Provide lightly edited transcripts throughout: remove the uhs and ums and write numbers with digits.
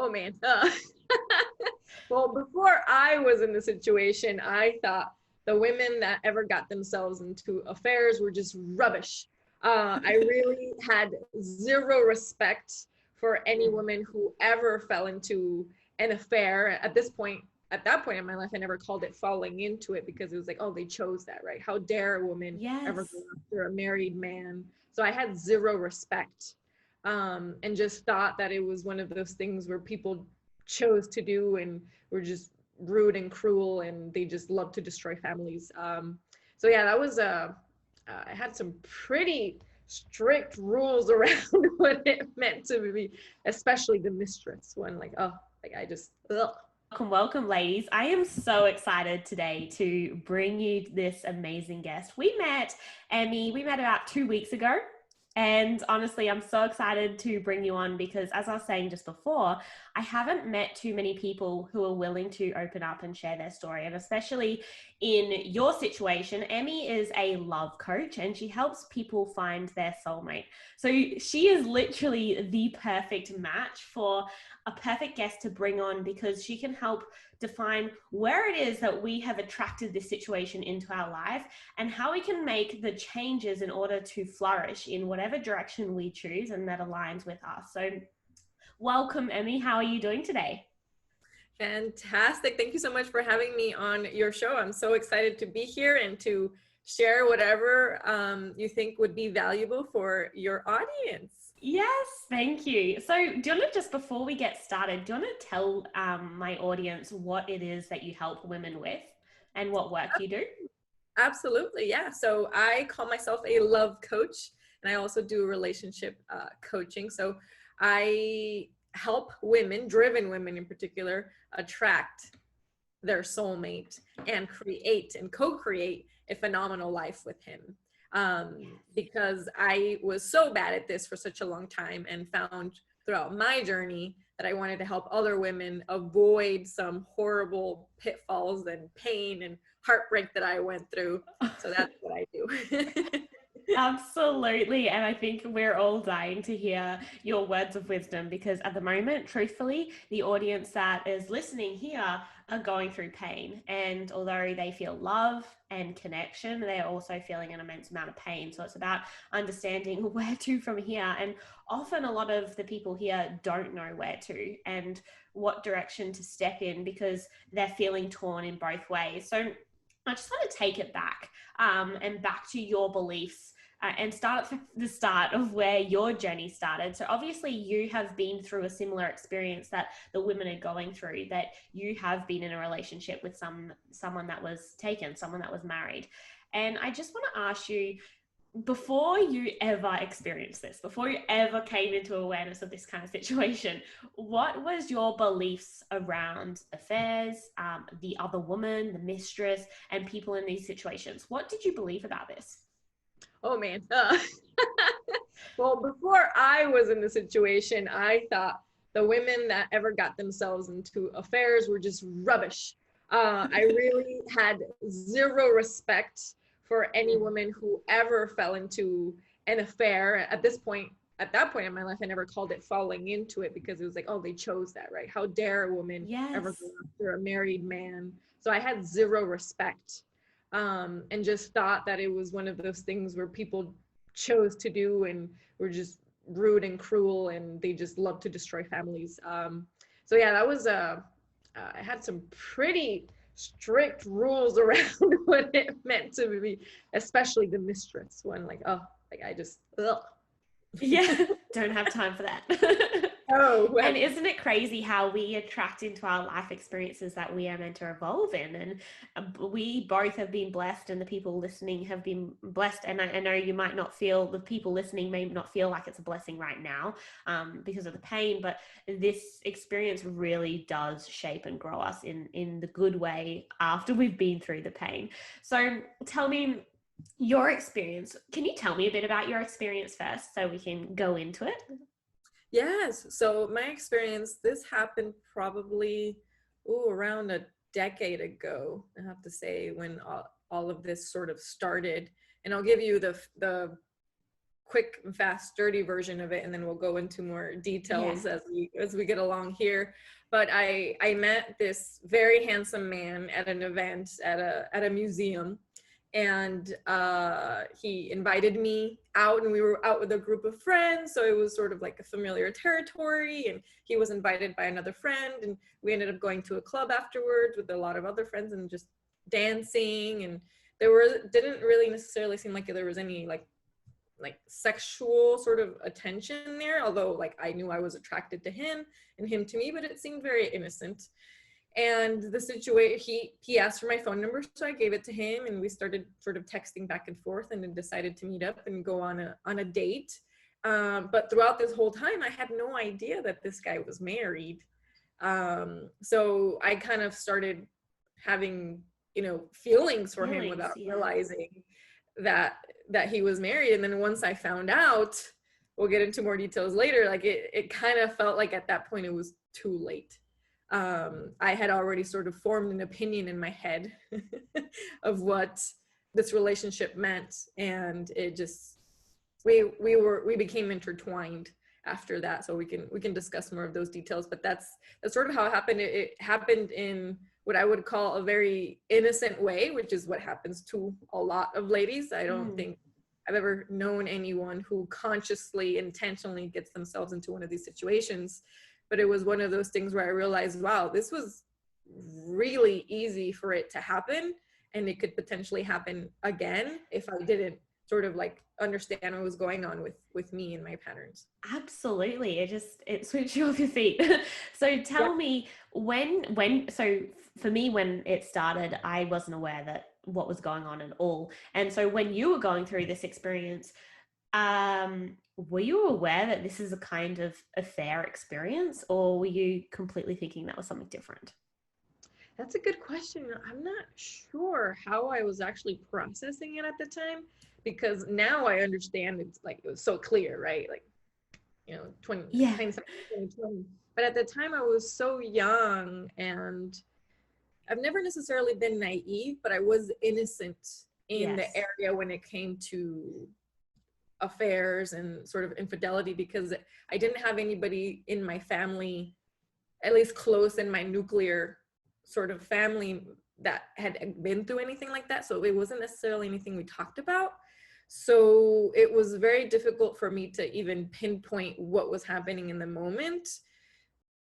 Oh man. Well, before I was in the situation, I thought the women that ever got themselves into affairs were just rubbish. I really had zero respect for any woman who ever fell into an affair. At that point in my life, I never called it falling into it because it was like, oh, they chose that, right? How dare a woman ever go Yes. after a married man? So I had zero respect, and just thought that it was one of those things where people chose to do and were just rude and cruel and they just love to destroy families. So yeah, that was I had some pretty strict rules around what it meant to be, especially the mistress one. Like, oh, like I just, ugh. Welcome, welcome, ladies. I am so excited today to bring you this amazing guest. We met Emmy, we met about 2 weeks ago. And honestly, I'm so excited to bring you on because, as I was saying just before, I haven't met too many people who are willing to open up and share their story. And especially in your situation, Emmy is a love coach and she helps people find their soulmate. So she is literally the perfect match for a perfect guest to bring on because she can help define where it is that we have attracted this situation into our life and how we can make the changes in order to flourish in whatever direction we choose and that aligns with us. So, welcome, Emmy. How are you doing today? Fantastic. Thank you so much for having me on your show. I'm so excited to be here and to share whatever you think would be valuable for your audience. Yes, thank you. So, do you want to just before we get started, do you want to tell my audience what it is that you help women with and what work you do? Absolutely. Yeah. So I call myself a love coach and I also do relationship coaching. So I help women, driven women in particular, attract their soulmate and create and co-create a phenomenal life with him. Because I was so bad at this for such a long time and found throughout my journey that I wanted to help other women avoid some horrible pitfalls and pain and heartbreak that I went through. So that's what I do. Absolutely. And I think we're all dying to hear your words of wisdom because at the moment, truthfully, the audience that is listening here are going through pain. And although they feel love and connection, they're also feeling an immense amount of pain. So it's about understanding where to from here. And often a lot of the people here don't know where to and what direction to step in because they're feeling torn in both ways. So I just want to take it back and back to your beliefs and start at the start of where your journey started. So obviously you have been through a similar experience that the women are going through, that you have been in a relationship with someone that was taken, someone that was married. And I just want to ask you, before you ever experienced this, before you ever came into awareness of this kind of situation, what was your beliefs around affairs, the other woman, the mistress, and people in these situations? What did you believe about this? Oh man. Well, before I was in the situation, I thought the women that ever got themselves into affairs were just rubbish. I really had zero respect for any woman who ever fell into an affair. At that point in my life, I never called it falling into it because it was like, oh, they chose that, right? How dare a woman ever Yes. go after a married man? So I had zero respect, and just thought that it was one of those things where people chose to do and were just rude and cruel and they just love to destroy families. So yeah, that was I had some pretty strict rules around what it meant to be, especially the mistress one. Like, oh, like I just, ugh. Yeah, don't have time for that. Oh, And well, isn't it crazy how we attract into our life experiences that we are meant to evolve in? And we both have been blessed, and the people listening have been blessed. And I know you might not feel, the people listening may not feel like it's a blessing right now because of the pain, but this experience really does shape and grow us in the good way after we've been through the pain. So tell me your experience. Can you tell me a bit about your experience first so we can go into it? yes. So my experience, this happened probably around a decade ago, I have to say, when all of this sort of started. And I'll give you the quick and fast, dirty version of it, and then we'll go into more details Yeah. as we get along here. But I met this very handsome man at an event at a museum, and he invited me out, and we were out with a group of friends, so it was sort of like a familiar territory, and he was invited by another friend, and we ended up going to a club afterwards with a lot of other friends and just dancing, and didn't really necessarily seem like there was any like sexual sort of attention there, although like I knew I was attracted to him and him to me, but it seemed very innocent. And the situation, he asked for my phone number, so I gave it to him, and we started sort of texting back and forth, and then decided to meet up and go on a date. But throughout this whole time, I had no idea that this guy was married. So I kind of started having, you know, feelings for him Feelings, without yeah. realizing that he was married. And then once I found out, we'll get into more details later, like it kind of felt like at that point it was too late. I had already sort of formed an opinion in my head of what this relationship meant, and it just we became intertwined after that. So we can discuss more of those details, but that's sort of how it happened. It happened in what I would call a very innocent way, which is what happens to a lot of ladies. I don't think I've ever known anyone who consciously, intentionally gets themselves into one of these situations. But it was one of those things where I realized, wow, this was really easy for it to happen, and it could potentially happen again if I didn't sort of like understand what was going on with me and my patterns. Absolutely. It switched you off your feet. So Yeah. tell me so for me, when it started, I wasn't aware that what was going on at all. And so when you were going through this experience, were you aware that this is a kind of affair experience, or were you completely thinking that was something different? That's a good question. I'm not sure how I was actually processing it at the time, because now I understand it's like it was so clear, right? Like, you know, 20 Yeah. hindsight 2020. But at the time I was so young, and I've never necessarily been naive, but I was innocent in the Yes. area when it came to affairs and sort of infidelity, because I didn't have anybody in my family, at least close in my nuclear sort of family, that had been through anything like that. So it wasn't necessarily anything we talked about. So it was very difficult for me to even pinpoint what was happening in the moment,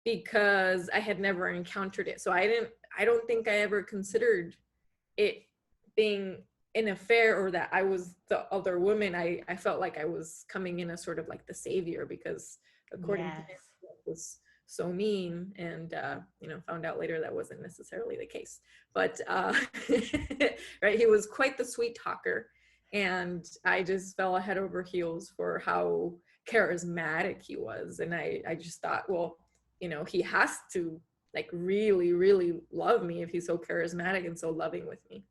because I had never encountered it. So I don't think I ever considered it being an affair, or that I was the other woman. I felt like I was coming in as sort of like the savior, because according to him, Yes. it was so mean, and you know, found out later that wasn't necessarily the case. But right, he was quite the sweet talker, and I just fell head over heels for how charismatic he was. And I just thought, well, you know, he has to like really, really love me if he's so charismatic and so loving with me.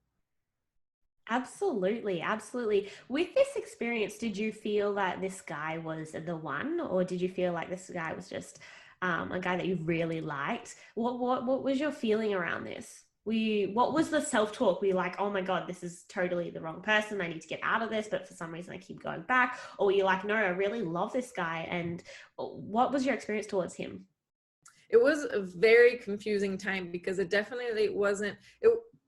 Absolutely, absolutely. With this experience, did you feel that this guy was the one, or did you feel like this guy was just a guy that you really liked? What was your feeling around this? What was the self talk? Were you like, oh my god, this is totally the wrong person. I need to get out of this, but for some reason I keep going back. Or were you like, no, I really love this guy? And what was your experience towards him? It was a very confusing time, because it definitely wasn't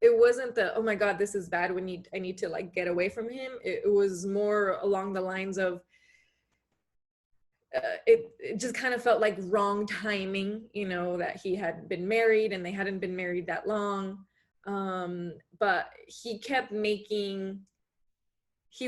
it wasn't the, oh my god, this is bad, I need to like get away from him. It was more along the lines of it just kind of felt like wrong timing, you know, that he had been married and they hadn't been married that long. But he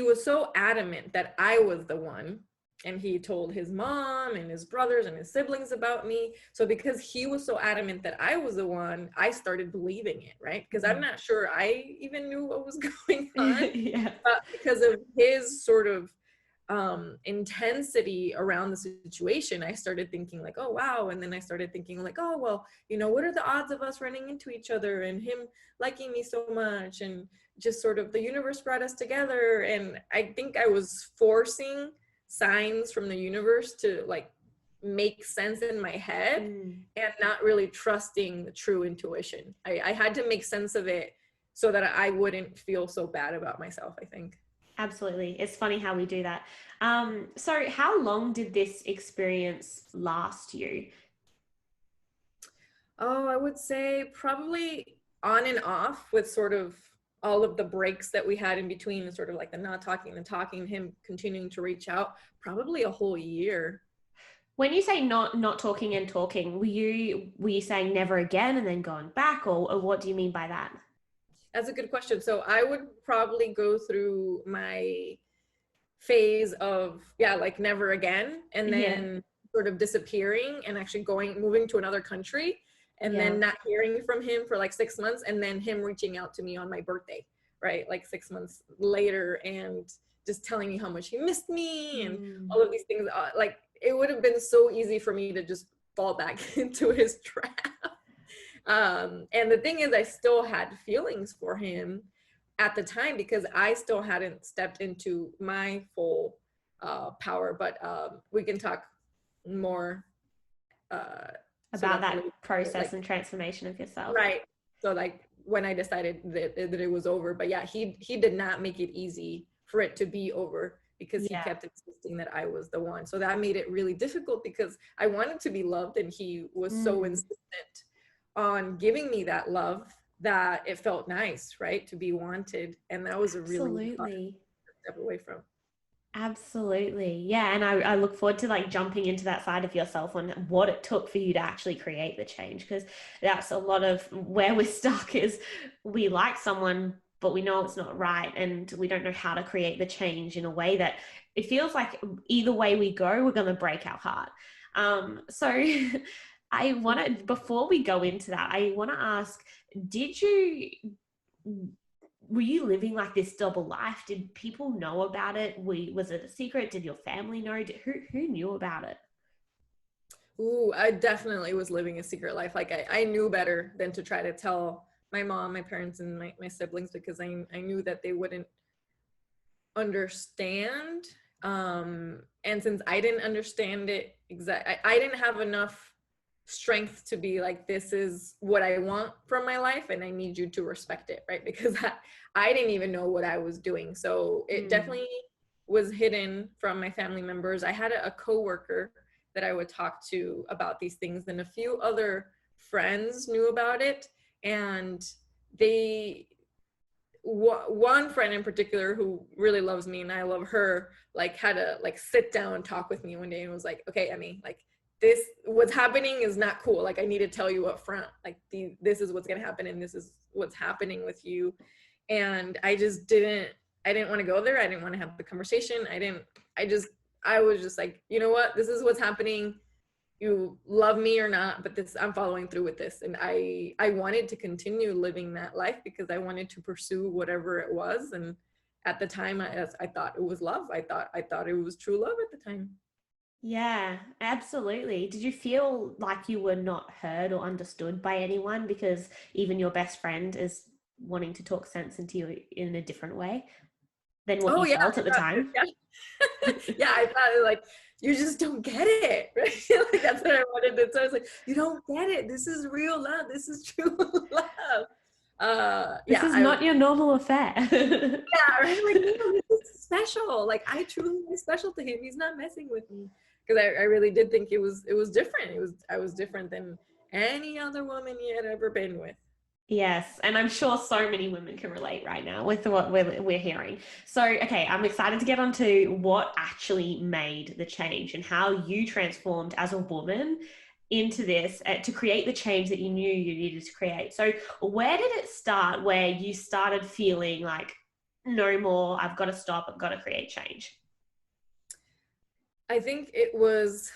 was so adamant that I was the one, and he told his mom and his brothers and his siblings about me. So because he was so adamant that I was the one, I started believing it, right? Because I'm not sure I even knew what was going on, Yeah. but because of his sort of intensity around the situation, I started thinking like, oh wow. And then I started thinking like, oh well, you know, what are the odds of us running into each other and him liking me so much, and just sort of the universe brought us together. And I think I was forcing signs from the universe to like make sense in my head, and not really trusting the true intuition. I had to make sense of it so that I wouldn't feel so bad about myself, I think. Absolutely. It's funny how we do that. So how long did this experience last you? Oh, I would say probably on and off with sort of all of the breaks that we had in between, sort of like the not talking and talking, him continuing to reach out, probably a whole year. When you say not talking and talking, were you saying never again and then going back, or what do you mean by that? That's a good question. So I would probably go through my phase of, yeah, like never again, and Yeah. then sort of disappearing and actually moving to another country, and Yeah. then not hearing from him for like 6 months, and then him reaching out to me on my birthday, right? Like 6 months later, and just telling me how much he missed me and Mm. all of these things. Like it would have been so easy for me to just fall back into his trap. And the thing is, I still had feelings for him at the time because I still hadn't stepped into my full power. But we can talk more uh, so About that's that later. process Like, and transformation of yourself. right. So like when I decided that it was over, but yeah, he did not make it easy for it to be over because he Yeah. kept insisting that I was the one. So that made it really difficult because I wanted to be loved, and he was so Mm. insistent on giving me that love that it felt nice, right, to be wanted, and that was a really hard Absolutely. step away from. Absolutely. Yeah. And I look forward to like jumping into that side of yourself and what it took for you to actually create the change. Because that's a lot of where we're stuck is we like someone, but we know it's not right. And we don't know how to create the change in a way that it feels like either way we go, we're going to break our heart. So I want to, before we go into that, I want to ask, did you were you living like this double life? Did people know about it? Was it a secret? Did your family know? Who knew about it? Ooh, I definitely was living a secret life. Like I knew better than to try to tell my mom, my parents, and my siblings because I knew that they wouldn't understand. And since I didn't understand it I didn't have enough strength to be like, this is what I want from my life and I need you to respect it, right? Because I didn't even know what I was doing. So it Mm. definitely was hidden from my family members. I had a coworker that I would talk to about these things, and a few other friends knew about it. And they one friend in particular who really loves me and I love her, like had to like sit down and talk with me one day and was like, okay, Emmy, like this what's happening is not cool. Like I need to tell you up front, like this is what's gonna happen and this is what's happening with you. And I didn't want to go there. I didn't want to have the conversation. I was just like, you know what, this is what's happening. You love me or not, but this, I'm following through with this. And I wanted to continue living that life because I wanted to pursue whatever it was. And at the time I thought it was love. I thought it was true love at the time. Yeah, absolutely. Did you feel like you were not heard or understood by anyone because even your best friend is wanting to talk sense into you in a different way than what Oh you yeah, felt at the time? yeah. Yeah, I thought like, you just don't get it, right? Like that's what I wanted to. So I was like, you don't get it. This is real love. This is true love. This Yeah, is not your normal affair. yeah, right. Like, no, this is special. Like I truly was special to him. He's not messing with me because I really did think it was different. I was different than any other woman he had ever been with. Yes, and I'm sure so many women can relate right now with what we're hearing. So, okay, I'm excited to get onto what actually made the change and how you transformed as a woman into this to create the change that you knew you needed to create. So, where did it start where you started feeling like, no more, I've got to stop, I've got to create change? I think it was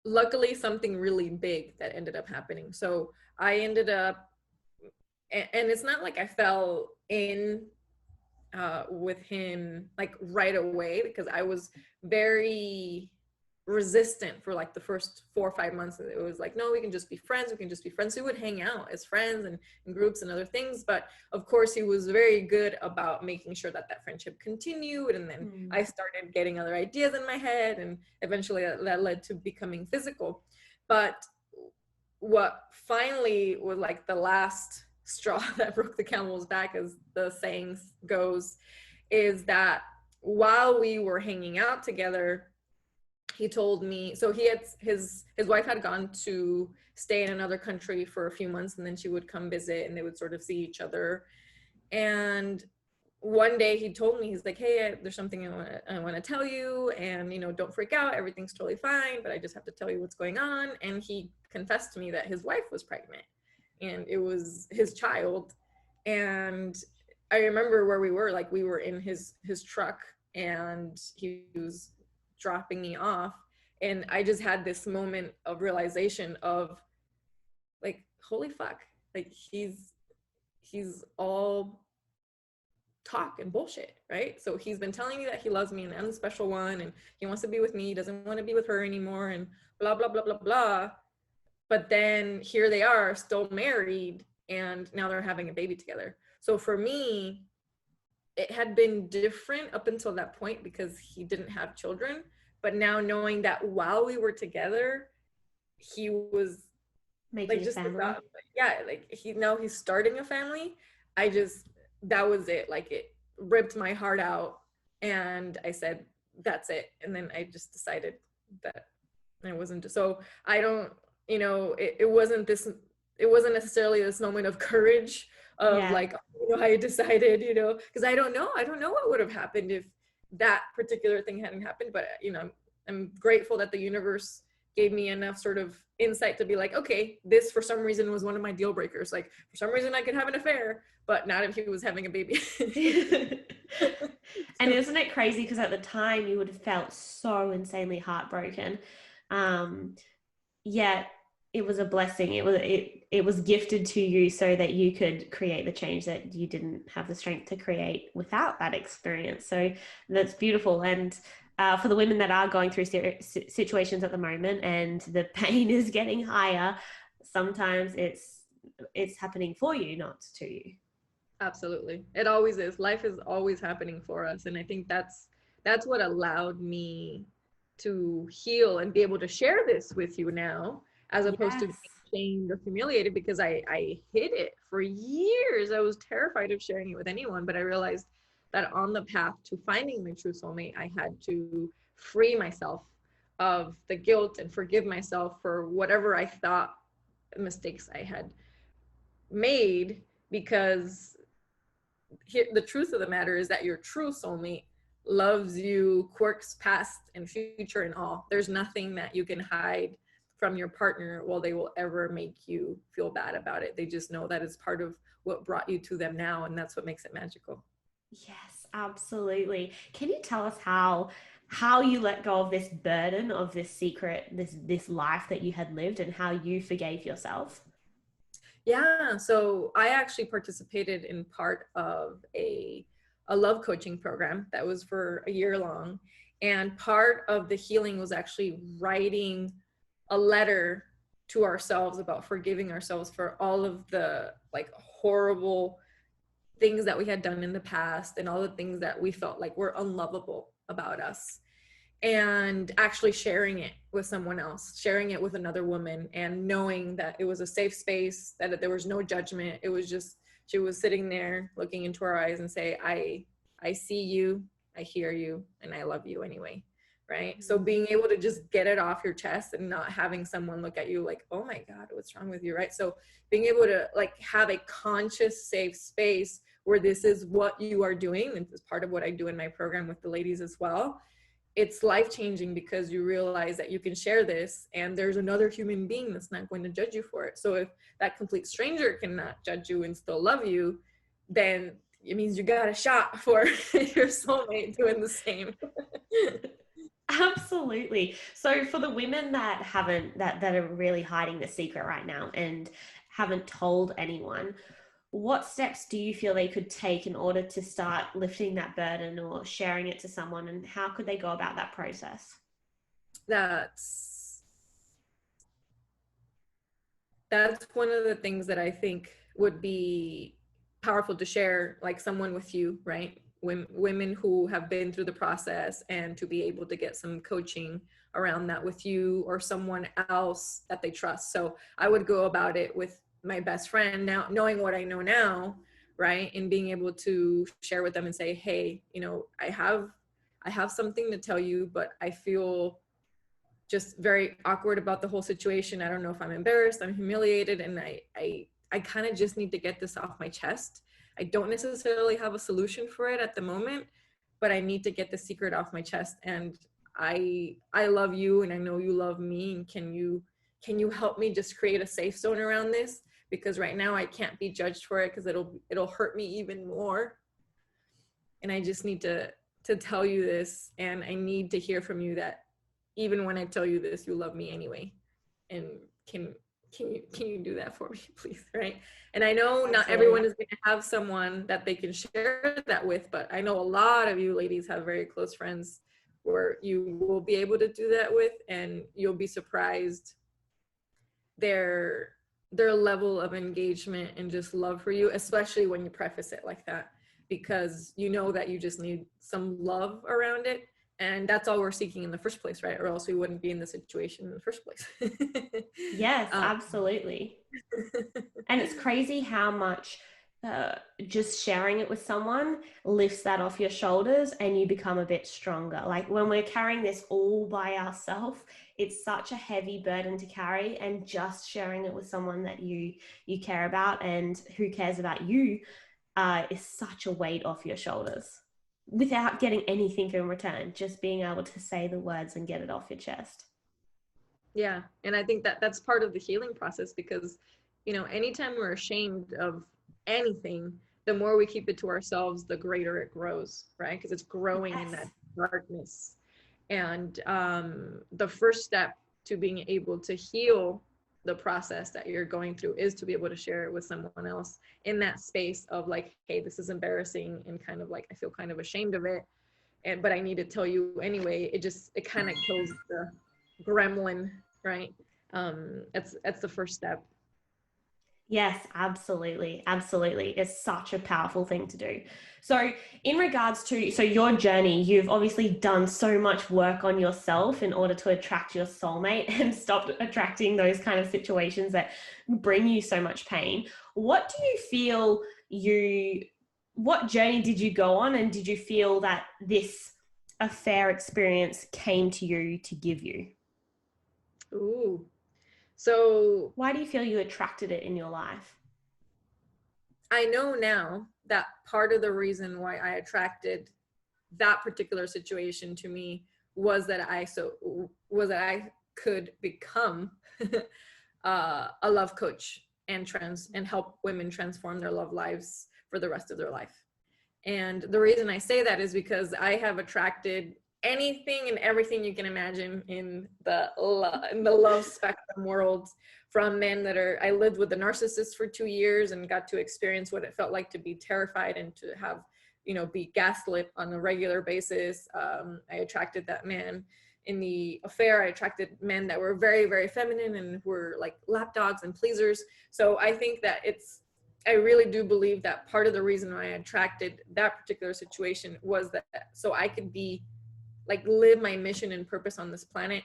luckily something really big that ended up happening. So I ended up, and it's not like I fell in with him like right away because I was very resistant for like the first 4 or 5 months. It was like, no, we can just be friends. We can just be friends. So we would hang out as friends and in groups and other things. But of course, he was very good about making sure that that friendship continued. And then Mm. I started getting other ideas in my head, and eventually that led to becoming physical. But what finally was like the last straw that broke the camel's back, as the saying goes, is that while we were hanging out together, he told me, so he had his wife had gone to stay in another country for a few months, and then she would come visit and they would sort of see each other. And one day he told me, he's like, hey, there's something I want to tell you, and don't freak out, everything's totally fine, but I just have to tell you what's going on. And he confessed to me that his wife was pregnant and it was his child. And I remember where we were, like we were in his truck and he was dropping me off, and I just had this moment of realization of like, holy fuck, like he's all talk and bullshit, right? So he's been telling me that he loves me and I'm the special one and he wants to be with me, he doesn't want to be with her anymore, and blah blah blah blah blah. But then here they are still married and now they're having a baby together. So for me, it had been different up until that point because he didn't have children. But now knowing that while we were together, he was making like just a family. yeah, like he's starting a family. That was it. Like it ripped my heart out, and I said, that's it. And then I just decided that I wasn't. So I don't, it wasn't necessarily this moment of courage of like, I decided, because I don't know what would have happened if that particular thing hadn't happened. But I'm grateful that the universe gave me enough sort of insight to be like, okay, this for some reason was one of my deal breakers. Like for some reason I could have an affair, but not if he was having a baby. And isn't it crazy? Because at the time you would have felt so insanely heartbroken. Yet it was a blessing. It was gifted to you so that you could create the change that you didn't have the strength to create without that experience. So that's beautiful. And for the women that are going through situations at the moment and the pain is getting higher, sometimes it's happening for you, not to you. Absolutely. It always is. Life is always happening for us. And I think that's what allowed me to heal and be able to share this with you now, as opposed to being shamed or humiliated, because I hid it for years. I was terrified of sharing it with anyone, but I realized that on the path to finding my true soulmate, I had to free myself of the guilt and forgive myself for whatever I thought mistakes I had made, because the truth of the matter is that your true soulmate loves you, quirks, past and future and all. There's nothing that you can hide from your partner while they will ever make you feel bad about it. They just know that it's part of what brought you to them now, and that's what makes it magical. Yes, absolutely. Can you tell us how you let go of this burden of this secret, this life that you had lived, and how you forgave yourself? Yeah, so I actually participated in part of a love coaching program that was for a year long. And part of the healing was actually writing a letter to ourselves about forgiving ourselves for all of the like horrible things that we had done in the past and all the things that we felt like were unlovable about us, and actually sharing it with someone else, sharing it with another woman, and knowing that it was a safe space, that there was no judgment. It was just, she was sitting there looking into our eyes and say, I see you, I hear you, and I love you anyway. Right? So being able to just get it off your chest and not having someone look at you like, oh my God, what's wrong with you? Right? So being able to like have a conscious, safe space where this is what you are doing, and this is part of what I do in my program with the ladies as well. It's life-changing because you realize that you can share this and there's another human being that's not going to judge you for it. So if that complete stranger cannot judge you and still love you, then it means you got a shot for your soulmate doing the same. Absolutely. So for the women that haven't that are really hiding the secret right now and haven't told anyone, what steps do you feel they could take in order to start lifting that burden or sharing it to someone, and how could they go about that process? That's one of the things that I think would be powerful to share, like someone with you, right? Women who have been through the process, and to be able to get some coaching around that with you or someone else that they trust. So I would go about it with my best friend now, knowing what I know now, right? And being able to share with them and say, hey, I have I have something to tell you, but I feel just very awkward about the whole situation. I don't know if I'm embarrassed, I'm humiliated, and I kind of just need to get this off my chest. I don't necessarily have a solution for it at the moment, but I need to get the secret off my chest. And I love you, and I know you love me. And can you help me just create a safe zone around this? Because right now I can't be judged for it, because it'll hurt me even more. And I just need to tell you this, and I need to hear from you that even when I tell you this, you love me anyway. And can you do that for me, please? Right? And I know not everyone is going to have someone that they can share that with, but I know a lot of you ladies have very close friends where you will be able to do that with, and you'll be surprised their level of engagement and just love for you, especially when you preface it like that, because you know that you just need some love around it. And that's all we're seeking in the first place, right? Or else we wouldn't be in the situation in the first place. Yes, absolutely. And it's crazy how much just sharing it with someone lifts that off your shoulders and you become a bit stronger. Like when we're carrying this all by ourselves, it's such a heavy burden to carry, and just sharing it with someone that you care about and who cares about you is such a weight off your shoulders without getting anything in return, just being able to say the words and get it off your chest. Yeah, and I think that that's part of the healing process, because anytime we're ashamed of anything, the more we keep it to ourselves, the greater it grows, right? Because it's growing in that darkness. And the first step to being able to heal the process that you're going through is to be able to share it with someone else in that space of like, hey, this is embarrassing, and kind of like I feel kind of ashamed of it, but I need to tell you anyway. It kind of kills the gremlin, right? That's the first step. Yes, absolutely. Absolutely. It's such a powerful thing to do. So, in regards to your journey, you've obviously done so much work on yourself in order to attract your soulmate and stop attracting those kind of situations that bring you so much pain. What do you feel what journey did you go on, and did you feel that this affair experience came to you to give you? Ooh. So Why do you feel you attracted it in your life? I know now that part of the reason why I attracted that particular situation to me was that I could become a love coach and help women transform their love lives for the rest of their life. And the reason I say that is because I have attracted anything and everything you can imagine in the love spectrum world, from men that I lived with a narcissist for 2 years and got to experience what it felt like to be terrified and to have, be gaslit on a regular basis. I attracted that man. In the affair, I attracted men that were very, very feminine and were like lapdogs and pleasers. So I think that I really do believe that part of the reason why I attracted that particular situation was that so I could be like live my mission and purpose on this planet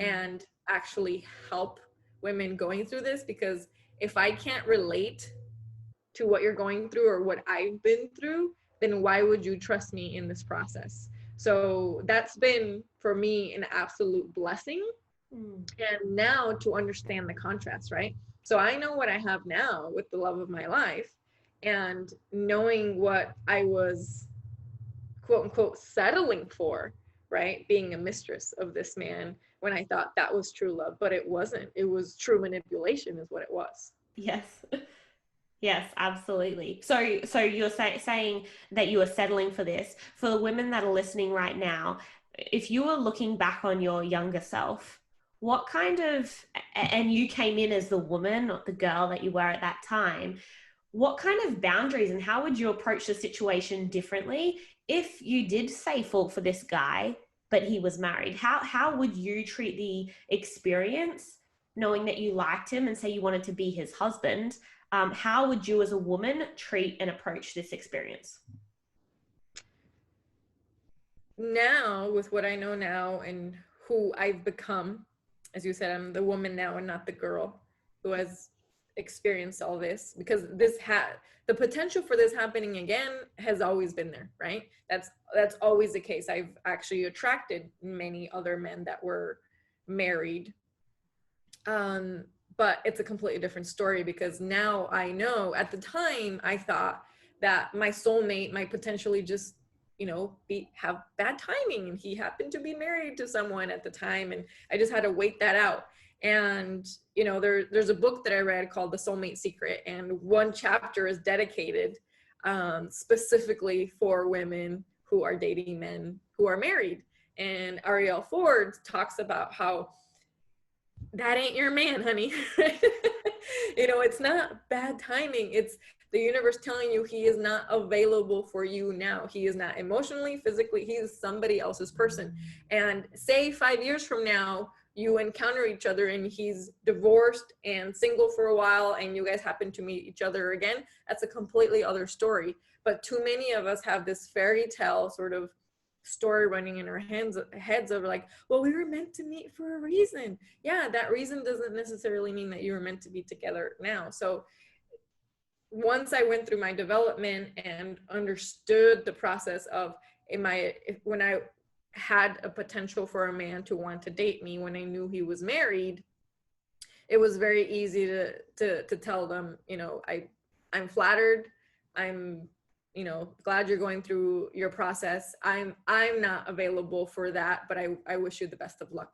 and actually help women going through this. Because if I can't relate to what you're going through or what I've been through, then why would you trust me in this process? So that's been for me an absolute blessing. And now to understand the contrast, right? So I know what I have now with the love of my life, and knowing what I was quote unquote settling for, right? Being a mistress of this man when I thought that was true love, but it wasn't. It was true manipulation, is what it was. Yes. Yes, absolutely. So you're saying that you are settling for this. For the women that are listening right now, if you were looking back on your younger self, what kind of, and you came in as the woman, not the girl that you were at that time, what kind of boundaries and how would you approach the situation differently if you did say fall for this guy, but he was married? How would you treat the experience, knowing that you liked him and say you wanted to be his husband? How would you as a woman treat and approach this experience? Now, with what I know now and who I've become, as you said, I'm the woman now and not the girl who has experienced all this, because the potential for this happening again has always been there, right? That's always the case. I've actually attracted many other men that were married, but it's a completely different story, because now I know, at the time I thought that my soulmate might potentially just, have bad timing, and he happened to be married to someone at the time, and I just had to wait that out. And there's a book that I read called The Soulmate Secret, and one chapter is dedicated specifically for women who are dating men who are married. And Ariel Ford talks about how that ain't your man, honey. It's not bad timing. It's the universe telling you he is not available for you now. He is not emotionally, physically, he is somebody else's person. And say 5 years from now, you encounter each other and he's divorced and single for a while, and you guys happen to meet each other again, that's a completely other story. But too many of us have this fairy tale sort of story running in our heads of like, well, we were meant to meet for a reason. Yeah, that reason doesn't necessarily mean that you were meant to be together now. So once I went through my development and understood the process of when I had a potential for a man to want to date me, when I knew he was married, it was very easy to tell them, I'm flattered. I'm glad you're going through your process. I'm not available for that, but I wish you the best of luck.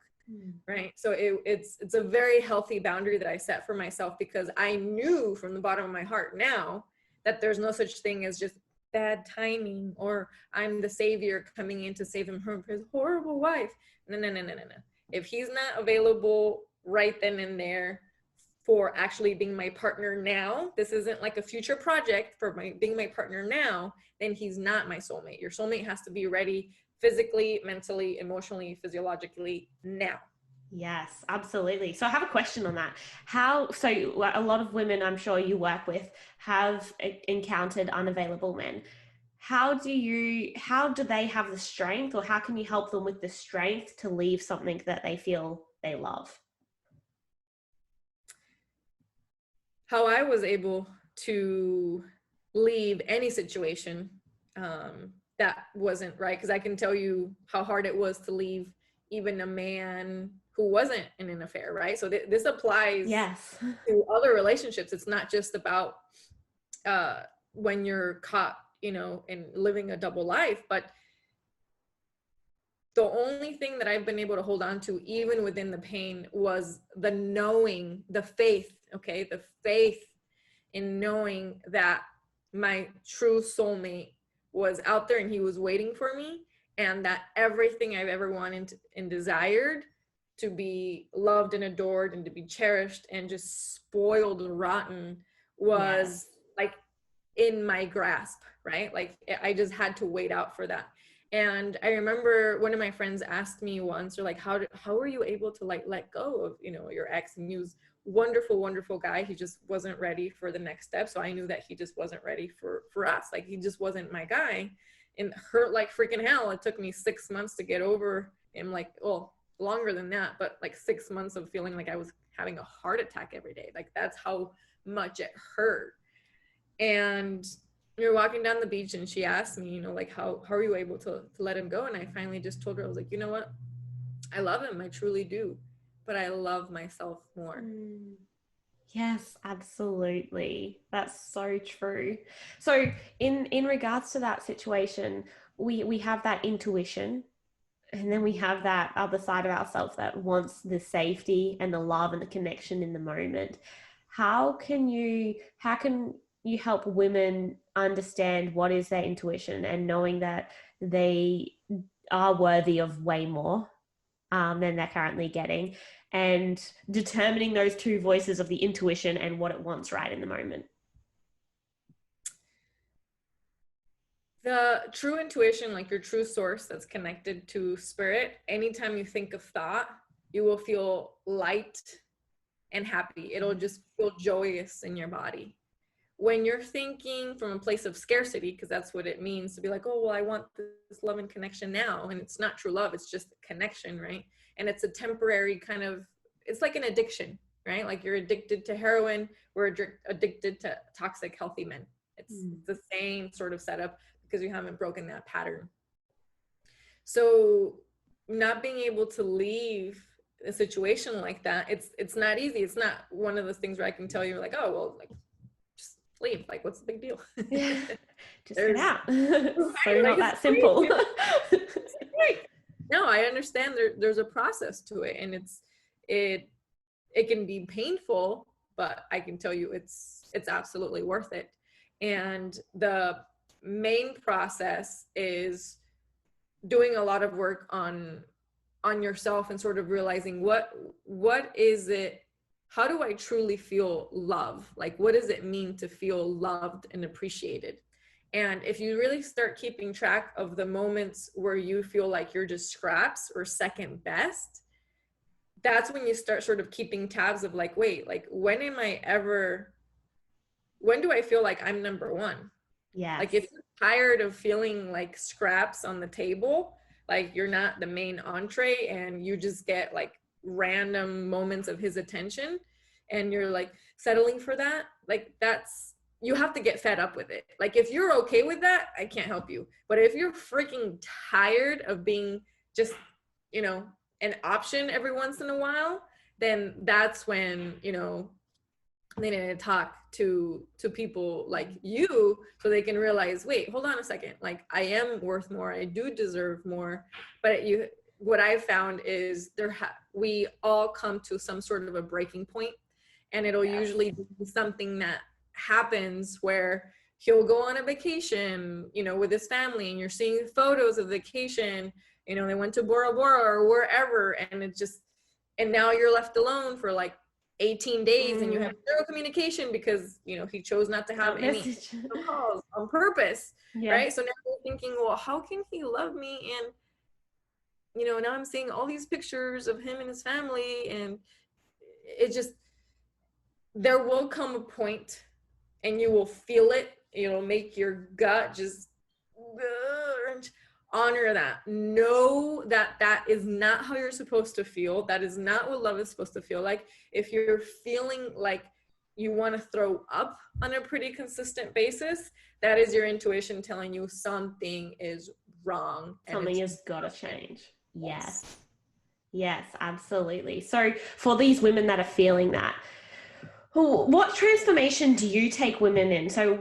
Right. So it's a very healthy boundary that I set for myself, because I knew from the bottom of my heart now that there's no such thing as just bad timing, or I'm the savior coming in to save him from his horrible wife. No. If he's not available right then and there for actually being my partner now, this isn't like a future project for being my partner now, then he's not my soulmate. Your soulmate has to be ready physically, mentally, emotionally, physiologically now. Yes, absolutely. So I have a question on that. So a lot of women I'm sure you work with have encountered unavailable men. How do they have the strength, or how can you help them with the strength to leave something that they feel they love? How I was able to leave any situation that wasn't right, because I can tell you how hard it was to leave even a man who wasn't in an affair, right? So this applies to other relationships. It's not just about when you're caught, in living a double life, but the only thing that I've been able to hold on to, even within the pain, was the knowing, the faith, okay? The faith in knowing that my true soulmate was out there and he was waiting for me, and that everything I've ever wanted and desired, to be loved and adored and to be cherished and just spoiled and rotten, was like in my grasp, right? Like I just had to wait out for that. And I remember one of my friends asked me once, or like, how were you able to like let go of, your ex? And he was wonderful guy. He just wasn't ready for the next step. So I knew that he just wasn't ready for us. Like he just wasn't my guy, and hurt like freaking hell. It took me 6 months to get over him, like, well, longer than that, but like 6 months of feeling like I was having a heart attack every day. Like that's how much it hurt. And we were walking down the beach, and she asked me, like, how are you able to let him go? And I finally just told her, I was like, you know what? I love him. I truly do. But I love myself more. Yes, absolutely. That's so true. So in regards to that situation, we have that intuition, and then we have that other side of ourselves that wants the safety and the love and the connection in the moment. How can you help women understand what is their intuition, and knowing that they are worthy of way more than they're currently getting, and determining those two voices of the intuition and what it wants right in the moment? The true intuition, like your true source that's connected to spirit, anytime you think of thought, you will feel light and happy. It'll just feel joyous in your body. When you're thinking from a place of scarcity, because that's what it means to be like, oh, well, I want this love and connection now. And it's not true love, it's just connection, right? And it's a temporary kind of, it's like an addiction, right? Like you're addicted to heroin, we're addicted to toxic healthy men. It's the same sort of setup because you haven't broken that pattern. So not being able to leave a situation like that, it's not easy. It's not one of those things where I can tell you like, oh well, like just leave, like what's the big deal? Yeah. Just get There's out. So right, like not it's that simple. right. No, I understand there's a process to it, and it it can be painful, but I can tell you it's absolutely worth it. And the main process is doing a lot of work on yourself and sort of realizing what is it, how do I truly feel love, like what does it mean to feel loved and appreciated. And if you really start keeping track of the moments where you feel like you're just scraps or second best, that's when you start sort of keeping tabs of like, wait, like when do I feel like I'm number one? Yes. Like if you're tired of feeling like scraps on the table, like you're not the main entree and you just get like random moments of his attention and you're like settling for that, like that's, you have to get fed up with it. Like if you're okay with that, I can't help you. But if you're freaking tired of being just, you know, an option every once in a while, then that's when, you know, they need to talk to people like you so they can realize, wait, hold on a second, like I am worth more, I do deserve more. But you, what I've found is we all come to some sort of a breaking point, and it'll usually be something that happens where he'll go on a vacation, you know, with his family, and you're seeing photos of vacation, you know, they went to Bora Bora or wherever, and it just, and now you're left alone for like 18 days and you have zero communication because, you know, he chose not to have any calls on purpose. Yeah. Right. So now you're thinking, well, how can he love me? And, you know, now I'm seeing all these pictures of him and his family, and it just, there will come a point and you will feel it, it'll make your gut just honor that. Know that that is not how you're supposed to feel. That is not what love is supposed to feel like. If you're feeling like you want to throw up on a pretty consistent basis, that is your intuition telling you something is wrong. Something has got to change. Yes. Yes, absolutely. So for these women that are feeling that, what transformation do you take women in? So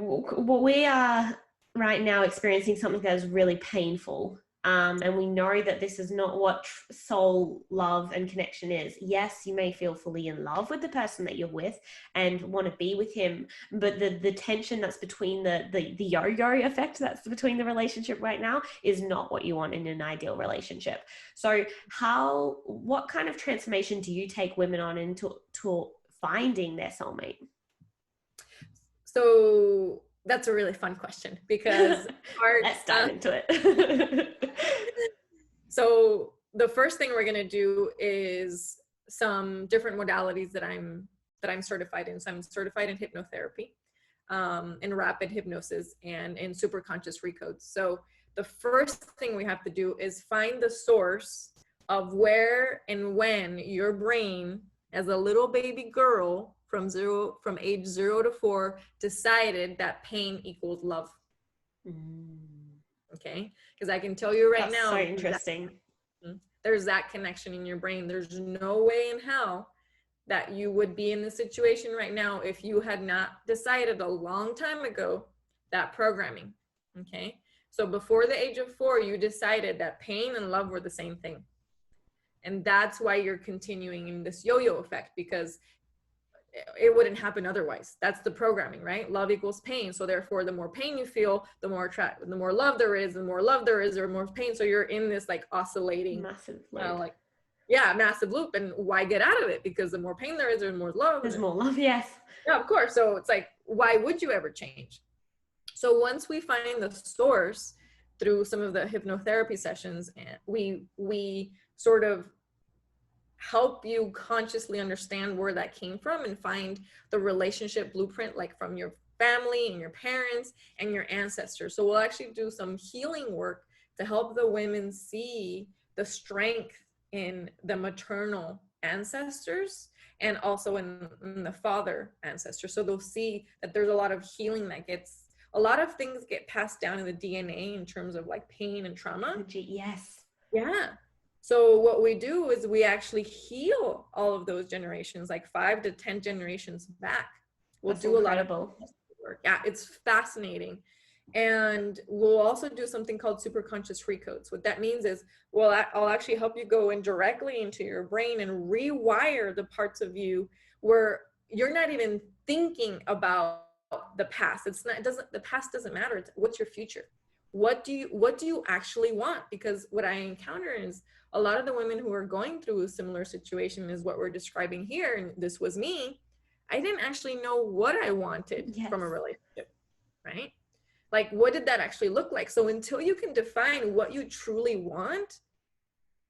we are right now experiencing something that is really painful. And we know that this is not what soul love and connection is. Yes, you may feel fully in love with the person that you're with and want to be with him, but the tension that's between the yo-yo effect that's between the relationship right now is not what you want in an ideal relationship. So what kind of transformation do you take women on into finding their soulmate? So that's a really fun question because let's dive into it. So the first thing we're going to do is some different modalities that I'm certified in. So I'm certified in hypnotherapy, in rapid hypnosis, and in superconscious recodes. So the first thing we have to do is find the source of where and when your brain, as a little baby girl from age 0 to 4, decided that pain equals love. Okay, because I can tell you right now, so interesting. There's that connection in your brain. There's no way in hell that you would be in this situation right now if you had not decided a long time ago that programming. Okay, so before the age of 4, you decided that pain and love were the same thing. And that's why you're continuing in this yo-yo effect, because it wouldn't happen otherwise. That's the programming, right? Love equals pain. So therefore, the more pain you feel, the more love there is, the more love there is, or more pain. So you're in this like oscillating, massive loop. Massive loop. And why get out of it? Because the more pain there is, there's more love. There's more love, yes. Yeah, of course. So it's like, why would you ever change? So once we find the source through some of the hypnotherapy sessions, and we sort of help you consciously understand where that came from and find the relationship blueprint, like from your family and your parents and your ancestors. So we'll actually do some healing work to help the women see the strength in the maternal ancestors and also in the father ancestor. So they'll see that there's a lot of healing that gets, a lot of things get passed down in the DNA in terms of like pain and trauma. Yes. Yeah. So what we do is we actually heal all of those generations, like 5 to 10 generations back. We'll That's do incredible. a lot of work. Yeah, it's fascinating. And we'll also do something called superconscious recodes. What that means is, well, I'll actually help you go in directly into your brain and rewire the parts of you where you're not even thinking about the past. It's not, it doesn't, the past doesn't matter. It's what's your future? What do you actually want? Because what I encounter is a lot of the women who are going through a similar situation is what we're describing here. And this was me. I didn't actually know what I wanted from a relationship, right? Like, what did that actually look like? So until you can define what you truly want,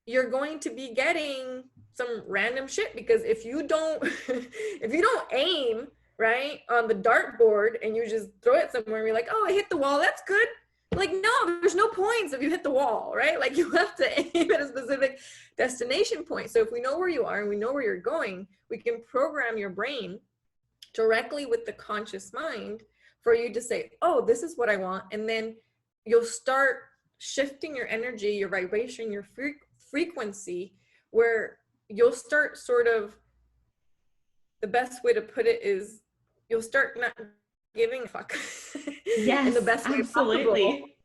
you're going to be getting some random shit, because if you don't if you don't aim right on the dartboard and you just throw it somewhere and you're like, oh, I hit the wall, that's good. Like, no, there's no points if you hit the wall, right? Like, you have to aim at a specific destination point. So if we know where you are and we know where you're going, we can program your brain directly with the conscious mind for you to say, oh, this is what I want. And then you'll start shifting your energy, your vibration, your frequency, where you'll start sort of, the best way to put it is, you'll start not giving a fuck in the Yes, best way possible. absolutely.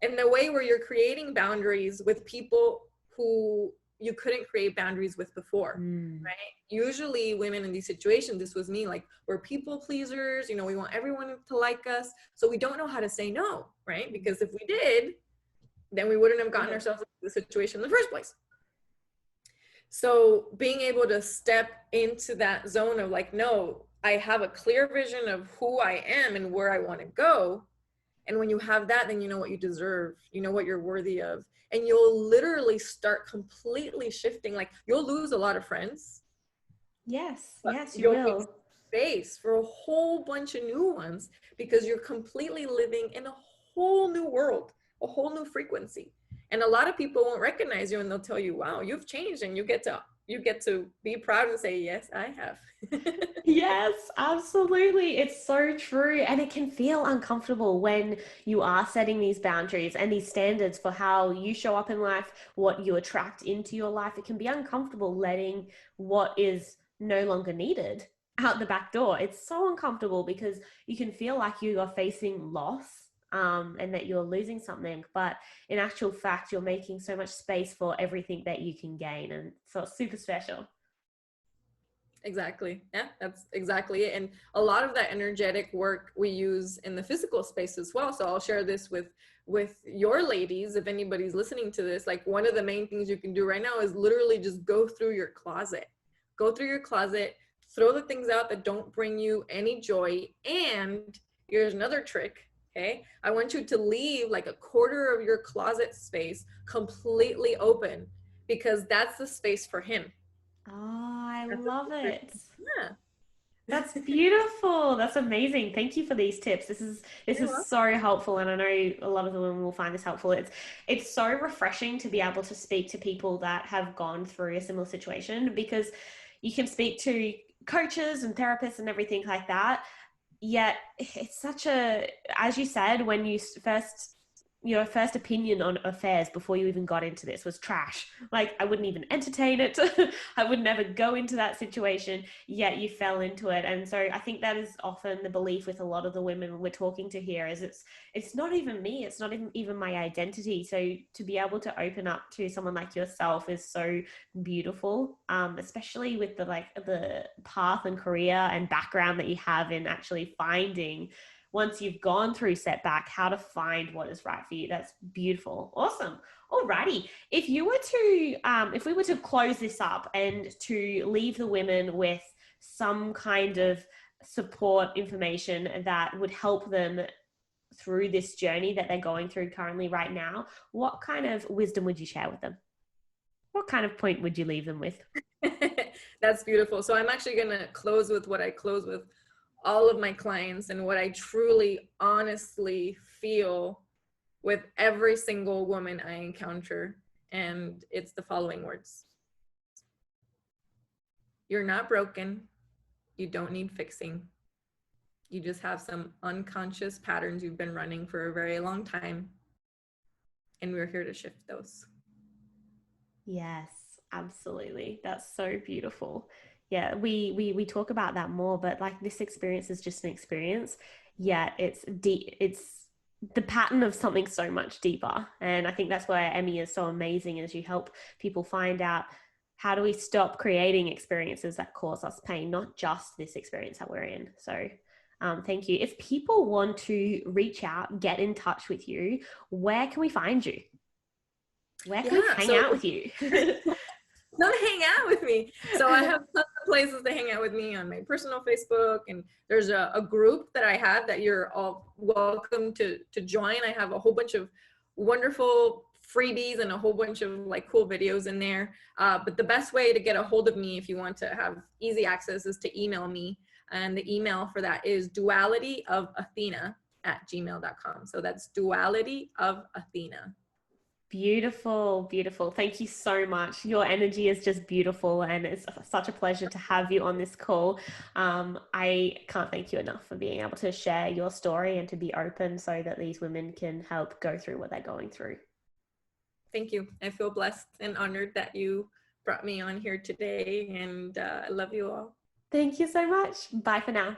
In the way where you're creating boundaries with people who you couldn't create boundaries with before, right? Usually women in these situations, this was me, like, we're people pleasers, you know, we want everyone to like us, so we don't know how to say no, right? Because if we did, then we wouldn't have gotten ourselves into the situation in the first place. So being able to step into that zone of like, no, I have a clear vision of who I am and where I want to go. And when you have that, then you know what you deserve, you know what you're worthy of. And you'll literally start completely shifting. Like, you'll lose a lot of friends. Yes, But yes, you you'll make will. space for a whole bunch of new ones, because you're completely living in a whole new world, a whole new frequency. And a lot of people won't recognize you, and they'll tell you, wow, you've changed. And you get to be proud and say, yes, I have. Yes, absolutely. It's so true. And it can feel uncomfortable when you are setting these boundaries and these standards for how you show up in life, what you attract into your life. It can be uncomfortable letting what is no longer needed out the back door. It's so uncomfortable because you can feel like you are facing loss, and that you're losing something. But in actual fact, you're making so much space for everything that you can gain. And so it's super special. Exactly. Yeah, that's exactly it. And a lot of that energetic work we use in the physical space as well. So I'll share this with your ladies, if anybody's listening to this. Like, one of the main things you can do right now is literally just go through your closet. Go through your closet, throw the things out that don't bring you any joy. And here's another trick. Okay. I want you to leave like a quarter of your closet space completely open, because that's the space for him. Oh, I That's love it. yeah. That's beautiful. That's amazing. Thank you for these tips. This is so helpful, and I know a lot of the women will find this helpful. It's so refreshing to be able to speak to people that have gone through a similar situation, because you can speak to coaches and therapists and everything like that. Yet it's such a, as you said, when you first, your first opinion on affairs before you even got into this was trash. Like, I wouldn't even entertain it. I would never go into that situation, yet you fell into it. And so I think that is often the belief with a lot of the women we're talking to here, is it's not even me, it's not even my identity. So to be able to open up to someone like yourself is so beautiful, especially with the path and career and background that you have in actually finding, once you've gone through setback, how to find what is right for you. That's beautiful. Awesome. Alrighty. If you were to, if we were to close this up and to leave the women with some kind of support information that would help them through this journey that they're going through currently right now, what kind of wisdom would you share with them? What kind of point would you leave them with? That's beautiful. So I'm actually going to close with what I close with all of my clients, and what I truly, honestly feel with every single woman I encounter. And it's the following words: You're not broken. You don't need fixing. You just have some unconscious patterns you've been running for a very long time. And we're here to shift those. Yes, absolutely. That's so beautiful. Yeah, we talk about that more, but like this experience is just an experience. Yeah, it's deep. It's the pattern of something so much deeper. And I think that's why Emmy is so amazing, as you help people find out how do we stop creating experiences that cause us pain, not just this experience that we're in. So thank you. If people want to reach out, get in touch with you, where can we find you? Where can we Yeah, hang so out with you? come hang out with me. So I have tons of places to hang out with me on my personal Facebook, and there's a group that I have that you're all welcome to join. I have a whole bunch of wonderful freebies and a whole bunch of like cool videos in there. But the best way to get a hold of me if you want to have easy access is to email me. And the email for that is dualityofathena@gmail.com. So that's dualityofathena. Beautiful, beautiful. Thank you so much. Your energy is just beautiful, and it's such a pleasure to have you on this call. I can't thank you enough for being able to share your story and to be open so that these women can help go through what they're going through. Thank you. I feel blessed and honored that you brought me on here today, and I love you all. Thank you so much. Bye for now.